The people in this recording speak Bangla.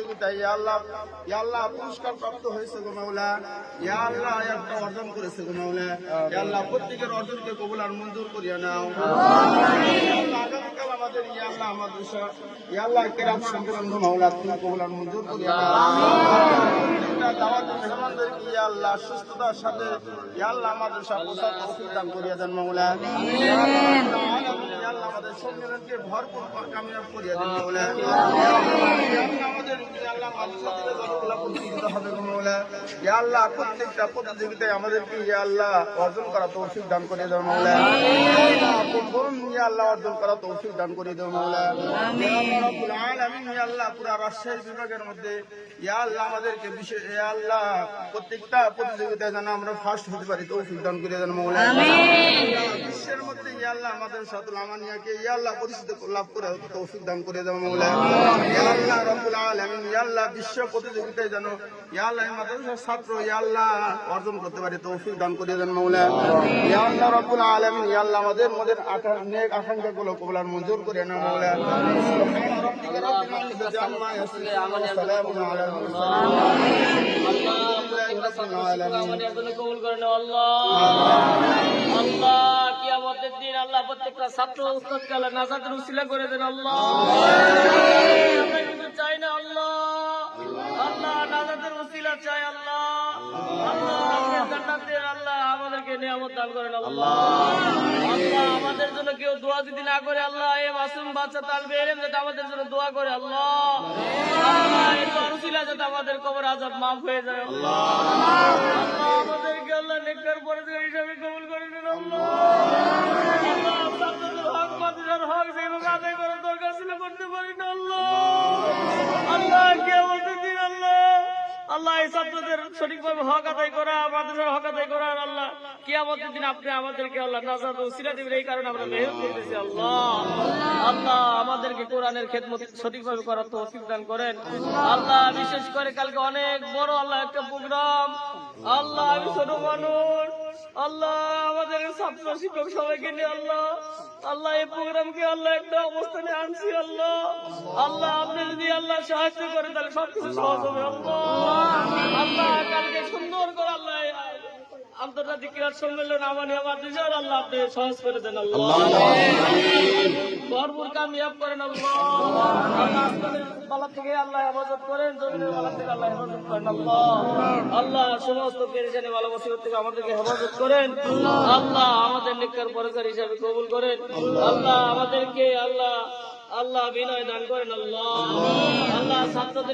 প্রতিযোগিতায় ইয়া আল্লাহ পুরস্কার প্রাপ্ত হয়েছে গো মাওলা, ইয়া আল্লাহ একটা অর্জন করেছে গো মাওলা, ইয়া আল্লাহ প্রত্যেকের অর্জনকে কবুল আর মঞ্জুর করিয়া নাও। আগামীকাল আমাদের ইয়া আল্লাহ মাদ্রাসা ইয়া আল্লাহ কেরাত সম্মেলন গো মাওলা তুমি কবুল আর মঞ্জুর করিয়া নাও। দাওয়াতের মেহমানদেরকে ইয়া আল্লাহ সুস্থতার সাথে ইয়া আল্লাহ মাদ্রাসা পৌঁছার তৌফিক দান করিয়া দেন মাওলা। আমাদের সম্মেলনকে ভরপুর কামিয়াব করিয়া দেন মাওলা। আমাদের আল্লাহ মাদ্রাসা থেকে যতগুলো প্রতিযোগিতা হবে গো মাওলা, ইয়া আল্লাহ প্রত্যেকটা প্রতিযোগিতায় আমাদেরকে ইয়া আল্লাহ অর্জন করা তৌফিক দান করিয়ে দাও মাওলা। ইয়া আল্লাহ অর্জন করা তৌফিক দান করিয়ে দাও মাওলা। রব্বুল আলামিন ইয়া আল্লাহ পুরা রাজশাহী বিভাগের মধ্যে ইয়া আল্লাহ আমাদেরকে বিশেষ ইয়া আল্লাহ প্রত্যেকটা প্রতিযোগিতায় যেন আমরা ফার্স্ট হতে পারি তৌফিক দান করিয়ে দেন মাওলা। বিশ্বের মধ্যে ইয়া আল্লাহ আমাদের সাতুল আমানিয়াকে ইয়া আল্লাহ পরিচিত লাভ করে তৌফিক দান করিয়ে দাও মাওলা। ইয়া আল্লাহ রব্বুল আলামিন ইয়া আল্লাহ বিশ্ব প্রতিযোগিতায় যেন ইয়া আল্লাহ মাদ্রাসার ছাত্র ইয়া আল্লাহ অর্জন করতে পারে তৌফিক দান করিয়ে দেন মাওলা। ইয়া আল্লাহ রব্বুল আলামিন ইয়া আল্লাহ আমাদের মনের নেক আকাঙ্ক্ষাগুলো কবুল আর মঞ্জুর করে নাও মাওলা। সুবহান রাব্বিকা রাব্বিল ইজ্জাতি আম্মা ইয়াসিফুন ওয়া সালামুন আলাল মুরসালিন। কবুল করে নাও আল্লাহ। আল্লাহ কিয়ামতের দিন আল্লাহ প্রত্যেকটা ছাত্র উস্তাদকে আল্লাহ নাজাতের উসিলা করে দেন আল্লাহ। আমরা কিছু চাই না আল্লাহ, আল্লাহ নাজাতের উসিলা চাই আল্লাহ। আল্লাহ জান্নাতের আল্লাহ আমাদেরকে নিয়ামত দান করেন আল্লাহ। আল্লাহ আমাদের জন্য কেউ দোয়া যদি না করে আল্লাহ এই মাসুম বাচ্চা তালবে ইলম যাতে আমাদের জন্য দোয়া করে আল্লাহ। আল্লাহ এই দোয়ার উসিলা যাতে আমাদের কবর আযাব মাফ হয়ে যায় আল্লাহ। আল্লাহ আমাদেরকে আল্লাহ নেককার পরহেজগার হিসাবে কবুল করে নিন আল্লাহ। আল্লাহ ছাত্রদের হক মাদ্রাসার হক যেভাবে আদায় করার দরকার ছিল করতে পারি না আল্লাহ। আল্লাহ কিয়ামতের দিন আল্লাহ আল্লাহ এই ছাত্রদের সঠিকভাবে হক আদায় করা মাদ্রাসার হক আদায় করার আল্লাহ কিয়ামতের দিন আপনি আমাদেরকে আল্লাহ নাজাত ও উসিলা দিবেন। এই কারণে আমরা মেহনত করতেছি আল্লাহ। আল্লাহ আমাদেরকে কোরআনের খেদমত সঠিকভাবে করার তৌফিক দান করেন আল্লাহ। বিশেষ করে কালকে অনেক বড় আল্লাহ একটা প্রোগ্রাম আল্লাহ। আমি ছোট মানুষ আল্লাহ, আমাদের ছাত্র শিক্ষক সবাইকে নিয়ে আল্লাহ আল্লাহ এই প্রোগ্রামকে আল্লাহ একটা অবস্থানে আনছি আল্লাহ। আল্লাহ আপনি যদি আল্লাহ সাহায্য করে তাহলে সবকিছু সহজ হবে আল্লাহ। আল্লাহ কালকে সুন্দর করে আল্লাহ আন্তর্জাতিক ক্রীড়া সম্মেলন আমানিয়া মাদ্রাসার আল্লাহ আপনি সহজ করে দেন আল্লাহ। ভরপুর কামিয়াব করেন আল্লাহ। আসমানের বালা থেকে আল্লাহ হেফাজত করেন, জমিনের বালা থেকে আল্লাহ হেফাজত করেন আল্লাহ। আল্লাহ সমস্ত পেরেশানি বালা মুসিবত থেকে আমাদেরকে হেফাজত করেন আল্লাহ। আমাদের নেককার পরহেজগার হিসাবে কবুল করেন আল্লাহ। আমাদেরকে আল্লাহ বিনয় দান করেন আল্লাহ। আল্লাহ ছাত্রদের